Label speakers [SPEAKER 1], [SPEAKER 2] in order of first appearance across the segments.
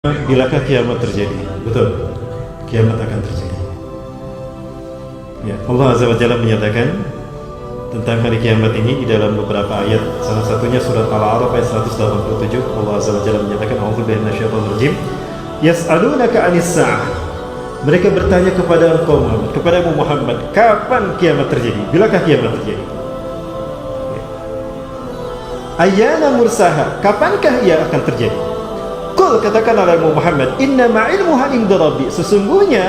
[SPEAKER 1] Bilakah kiamat terjadi? Betul, kiamat akan terjadi. Ya, Allah Azza wa Jalla menyatakan tentang hari kiamat ini di dalam beberapa ayat. Salah satunya surat Al-A'raf ayat 187. Allah Azza wa Jalla menyatakan, "A'udzubillahi minasyaitonir rajim. Yas'alunaka 'anis sa'ah." Mereka bertanya kepada engkau Muhammad, kepadamu Muhammad, kapan kiamat terjadi? Bilakah kiamat terjadi? Ya. Ayyana mursaha, kapankah ia akan terjadi? Qul, katakan oleh Muhammad, inna ma'ilmuha inda rabbi, sesungguhnya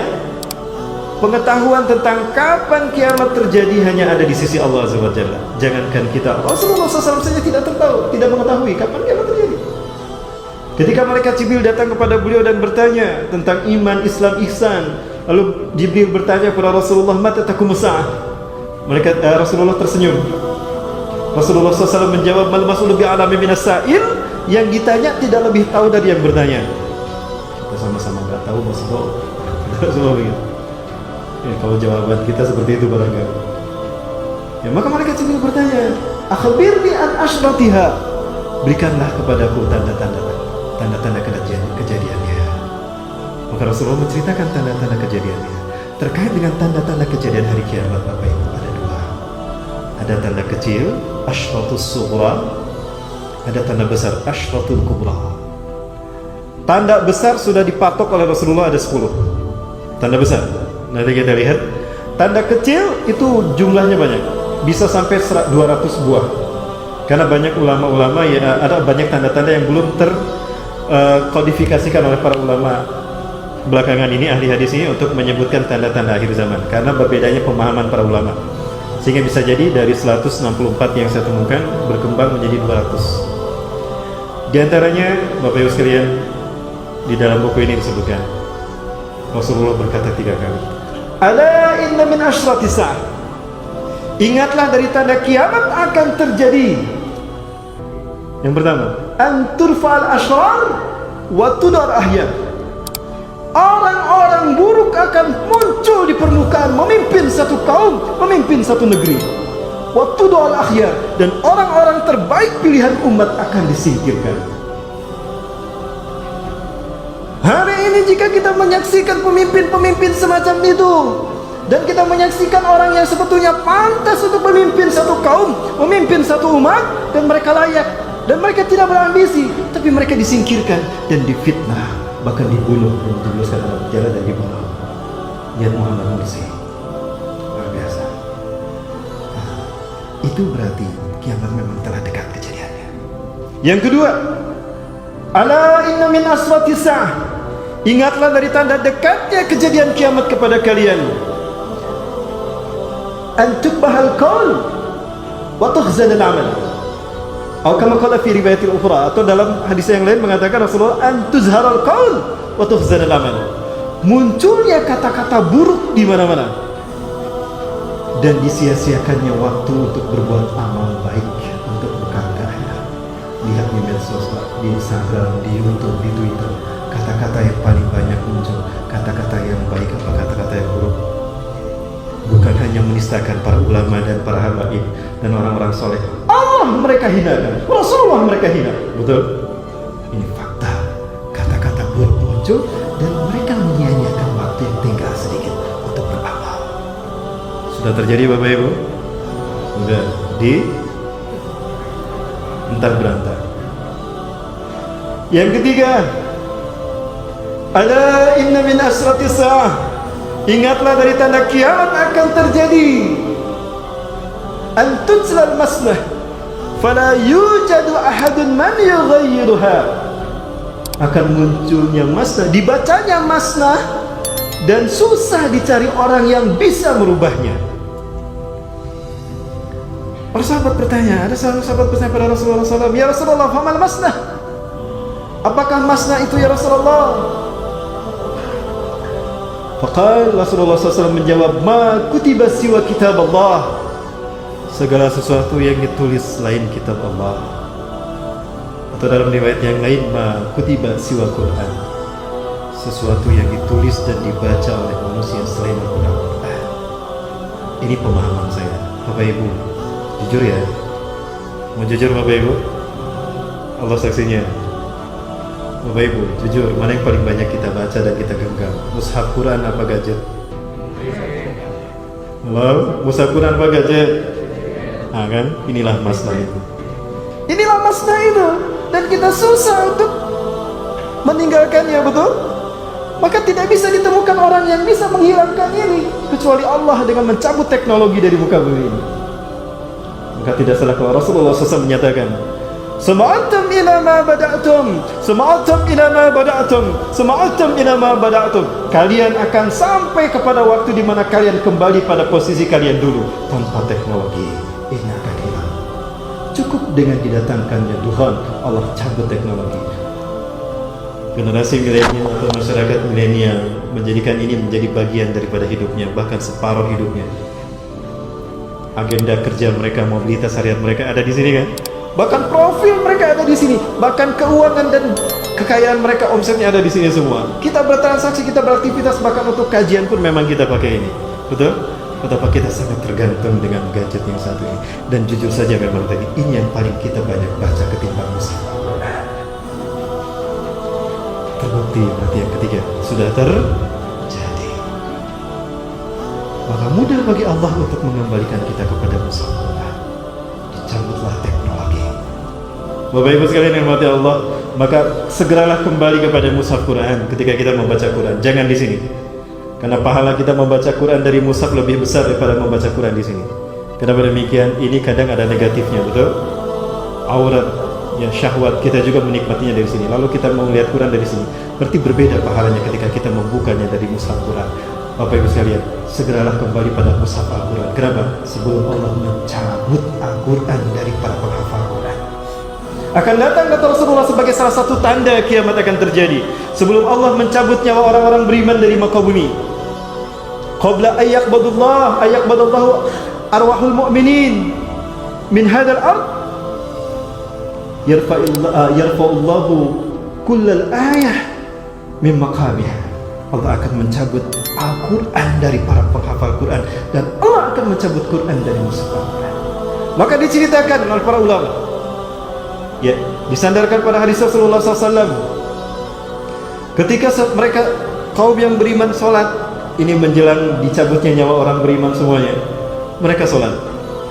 [SPEAKER 1] pengetahuan tentang kapan kiamat terjadi hanya ada di sisi Allah Azza wa Jalla. Jangankan kita, Rasulullah SAW saja tidak tahu, tidak mengetahui kapan kiamat terjadi. Ketika malaikat Jibril datang kepada beliau dan bertanya tentang iman, Islam, ihsan, lalu Jibril bertanya kepada Rasulullah, mata taqumus sa'ah. Rasulullah tersenyum. Rasulullah SAW menjawab, mal mas'ulu bi'alami minas sa'il, yang ditanya tidak lebih tahu dari yang bertanya. Kita sama-sama nggak tahu, Rasulullah semua begitu. Ya, kalau jawaban kita seperti itu barangkali. Ya, maka malaikat Jibril bertanya, akhbirni an asyratiha, berikanlah kepadaku tanda-tanda kejadiannya. Maka Rasulullah menceritakan tanda-tanda kejadiannya. Terkait dengan tanda-tanda kejadian hari kiamat, Bapak Ibu, ada dua. Ada tanda kecil, asyratus sughra, ada tanda besar, asyratul kubra. Tanda besar sudah dipatok oleh Rasulullah, ada 10 tanda besar. Nanti kita lihat. Tanda kecil itu jumlahnya banyak, bisa sampai 200 buah. Karena banyak ulama-ulama, ya, ada banyak tanda-tanda yang belum terkodifikasikan oleh para ulama belakangan ini, ahli hadis ini, untuk menyebutkan tanda-tanda akhir zaman. Karena berbedanya pemahaman para ulama, sehingga bisa jadi dari 164 yang saya temukan berkembang menjadi 200. Di antaranya, Bapak Ibu sekalian, di dalam buku ini disebutkan Rasulullah berkata 3 kali, ala inna min asyratis sa'ah, ingatlah dari tanda kiamat akan terjadi. Yang pertama, an turfa'al asyrar wa tudar ahya, orang-orang buruk akan muncul di permukaan, memimpin satu kaum, memimpin satu negeri. Wa tudar akhyar, dan orang-orang terbaik pilihan umat akan disingkirkan. Hari ini jika kita menyaksikan pemimpin-pemimpin semacam itu, dan kita menyaksikan orang yang sebetulnya pantas untuk memimpin satu kaum, memimpin satu umat, dan mereka layak, dan mereka tidak berambisi, tapi mereka disingkirkan dan difitnah, bahkan dibunuh dan dijebloskan dalam penjara dan dibunuh. Lihat Muhammad Mursi, luar biasa. Itu berarti kiamat memang telah dekat kejadiannya. Yang kedua, ala inna min asratis sa'ah, ingatlah dari tanda dekatnya kejadian kiamat kepada kalian, an tukbahal qaul wa tukhzan al-amal, atau kama qala fi riwayatil ukhra, atau dalam hadis yang lain mengatakan Rasulullah, an tuzharal qaul wa tukhzan al-amal, munculnya kata-kata buruk di mana-mana dan disia-siakannya waktu untuk berbuat amal baik, untuk berkata. Lihat di medsos, di Instagram, di YouTube, di Twitter, kata-kata yang paling banyak muncul, kata-kata yang baik apa kata-kata yang buruk. Bukan hanya menistakan para ulama dan para habaib dan orang-orang soleh, Allah mereka hinakan, Rasulullah mereka hina. Betul? Ini fakta. Kata-kata buruk muncul dan mereka menyia-nyiakan waktu yang tinggal sedikit untuk beramal. Sudah terjadi Bapak Ibu? Sudah entah berantar. Yang ketiga, ala inna min asratis sa'ah, ingatlah dari tanda kiamat akan terjadi, an tujlal masnah fala yujadu ahadun man yughayyiruha, akan munculnya masnah, dibacanya masnah, dan susah dicari orang yang bisa merubahnya. Para sahabat bertanya, ada sahabat bertanya pada Rasulullah SAW, ya Rasulullah, famal masnah, apakah masnah itu ya Rasulullah? Faqal, Rasulullah SAW menjawab, ma kutiba siwa kitab Allah, segala sesuatu yang ditulis selain kitab Allah. Atau dalam riwayat yang lain, ma kutiba siwa Quran, sesuatu yang ditulis dan dibaca oleh manusia selain Al-Quran. Ini pemahaman saya, Bapak Ibu. Jujur ya, mau jujur Bapak Ibu, Allah saksinya. Bapak Ibu, jujur, mana yang paling banyak kita baca dan kita genggam? Mushaf Quran apa gadget? Halo, mushaf Quran apa gadget? Nah kan, inilah masalah itu. Inilah masalah itu. Dan kita susah untuk meninggalkannya, betul? Maka tidak bisa ditemukan orang yang bisa menghilangkan ini kecuali Allah dengan mencabut teknologi dari muka bumi ini. Maka tidak salah kalau Rasulullah SAW menyatakan, Sama'atum ila ma bada'tum, Sama'atum ila ma bada'tum, Sama'atum ila ma bada'tum. Kalian akan sampai kepada waktu di mana kalian kembali pada posisi kalian dulu tanpa teknologi. Ini akan hilang. Cukup dengan didatangkannya Tuhan, Allah cabut teknologi. Generasi milenial atau masyarakat milenial menjadikan ini menjadi bagian daripada hidupnya, bahkan separuh hidupnya. Agenda kerja mereka, mobilitas harian mereka ada di sini kan? Bahkan profil mereka ada di sini, bahkan keuangan dan kekayaan mereka, omsetnya ada di sini semua. Kita bertransaksi, kita beraktivitas, bahkan untuk kajian pun memang kita pakai ini. Betul? Betapa kita sangat tergantung dengan gadget yang satu ini. Dan jujur saja memang tadi ini yang paling kita banyak baca ketimbang mushaf. Terbukti berarti yang ketiga sudah terjadi. Maka mudah bagi Allah untuk mengembalikan kita kepada mushaf Quran. Dicabutlah teknologi. Bapak Ibu sekalian yang dirahmati Allah, maka segeralah kembali kepada mushaf Quran ketika kita membaca Quran. Jangan di sini. Karena pahala kita membaca Quran dari mushaf lebih besar daripada membaca Quran di sini. Kenapa demikian? Ini kadang ada negatifnya, betul? Aurat, ya syahwat kita juga menikmatinya dari sini. Lalu kita mau melihat Quran dari sini, berarti berbeda pahalanya ketika kita membukanya dari mushaf Quran. Bapak Ibu sekalian, segeralah kembali pada mushaf Al-Quran. Kenapa? Sebelum Allah mencabut Al-Quran dari para penghafal Quran. Akan datang kata Rasulullah sebagai salah satu tanda kiamat akan terjadi. Sebelum Allah mencabut nyawa orang-orang beriman dari muka bumi. Qabla ayyaqbadullahu arwahul mu'minin min hadzal ard yarfa'ullahu kullal ayah min maqamiha. Allah akan mencabut Al-Quran dari para penghafal Quran, dan Allah akan mencabut Quran dari mushaf Al-Quran. Maka diceritakan oleh para ulama, ya, disandarkan pada hadis Rasulullah SAW, ketika mereka kaum yang beriman sholat, ini menjelang dicabutnya nyawa orang beriman semuanya, mereka sholat.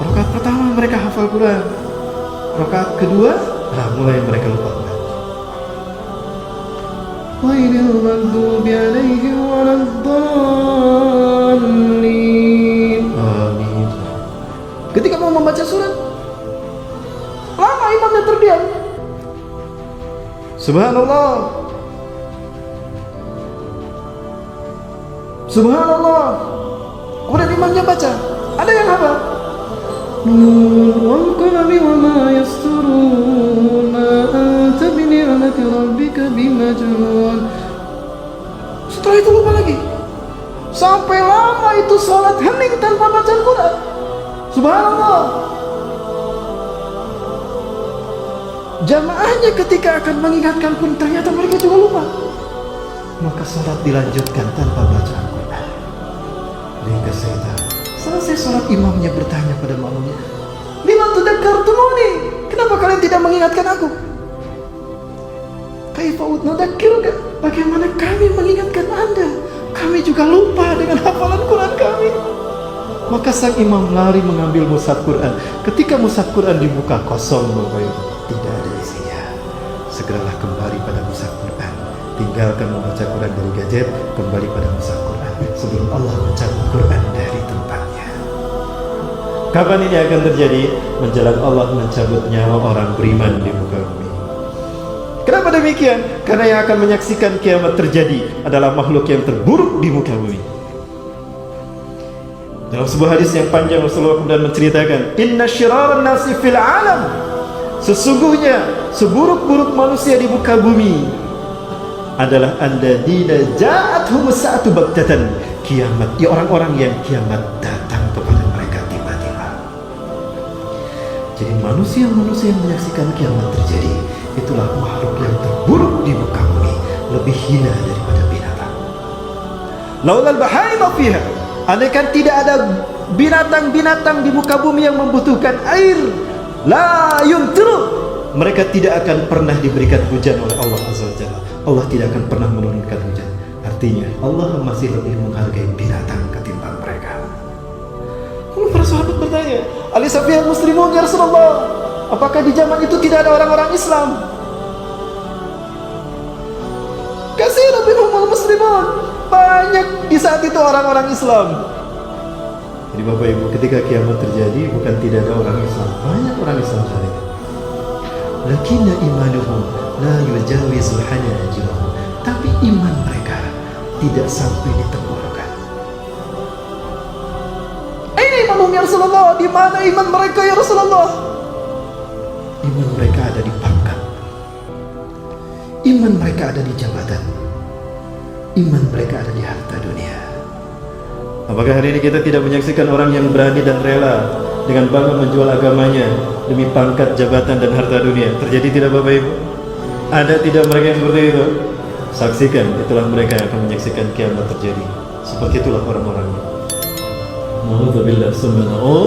[SPEAKER 1] Rakaat pertama mereka hafal Quran, rakaat kedua mulai mereka lupa Quran. Ghairil maghdubi alaihim waladdallin. Amin. Ketika mau membaca surat, lama imamnya terdiam. Subhanallah, Subhanallah. Kemudian imamnya baca, ada yang hafal. Wal qalami wa ma yasturun, ma anta bi ni'mati rabbika bimajnun. Setelah itu lupa lagi. Sampai lama itu sholat hening tanpa baca Quran. Subhanallah. Jamaahnya ketika akan mengingatkan pun ternyata mereka juga lupa. Maka sholat dilanjutkan tanpa baca Al-Quran. Hingga selesai sholat, imamnya bertanya pada makmumnya, lima tudzakkirtumuni, kenapa kalian tidak mengingatkan aku? Kaifa nudzakkirka, bagaimana kami mengingatkan anda? Kami juga lupa dengan hafalan Quran kami. Maka sang imam lari mengambil mushaf Quran. Ketika mushaf Quran dibuka, kosong, Bapak Ibu, tidak ada isinya. Segeralah kembali pada mushaf Quran. Tinggalkan membaca Quran dari gadget, kembali pada mushaf Quran sebelum Allah mencabut Quran dari tempatnya. Kapan ini akan terjadi? Menjelang Allah mencabut nyawa orang beriman di muka bumi. Kenapa demikian? Karena yang akan menyaksikan kiamat terjadi adalah makhluk yang terburuk di muka bumi. Dalam sebuah hadis yang panjang, Rasulullah kemudian menceritakan, Inna syiraran nasi fil alam, sesungguhnya seburuk-buruk manusia di muka bumi adalah alladzina ja'atuhum sa'atu baghtatan, kiamat, ya orang-orang yang kiamat datang kepada mereka tiba-tiba. Jadi manusia-manusia yang menyaksikan kiamat terjadi, itulah makhluk yang terburuk di muka bumi, lebih hina daripada binatang. Laulal bahaima fiha, andaikan tidak ada binatang-binatang di muka bumi yang membutuhkan air, la yumtiru, mereka tidak akan pernah diberikan hujan oleh Allah Azza wa Jalla. Allah tidak akan pernah menurunkan hujan. Artinya Allah masih lebih menghargai binatang ketimbang mereka. Lalu para sahabat bertanya, "Alaysa fihal muslimun ya Rasulullah? Apakah di zaman itu tidak ada orang-orang Islam?" Katsirun minhumul muslimun. Banyak di saat itu orang-orang Islam. Jadi Bapak Ibu, ketika kiamat terjadi bukan tidak ada orang Islam, banyak orang Islam saat itu. Lakinna imanuhum la yujawizul hanajirahum. Tapi iman mereka tidak sampai di tenggorokan. Aina imanuhum ya Rasulullah? Di mana iman mereka ya Rasulullah? Iman mereka ada di pangkat. Iman mereka ada di jabatan. Iman mereka ada di harta dunia. Apakah hari ini kita tidak menyaksikan orang yang berani dan rela dengan bangga menjual agamanya demi pangkat, jabatan, dan harta dunia? Terjadi tidak Bapak Ibu? Ada tidak mereka yang seperti itu? Saksikan, itulah mereka yang akan menyaksikan kiamat terjadi. Seperti itulah orang-orang ini. Alhamdulillah, subhanallah.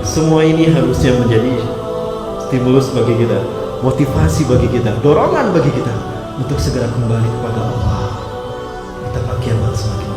[SPEAKER 1] Semua ini harusnya menjadi stimulus bagi kita, motivasi bagi kita, dorongan bagi kita untuk segera kembali kepada Allah. Betapa kiamat semakin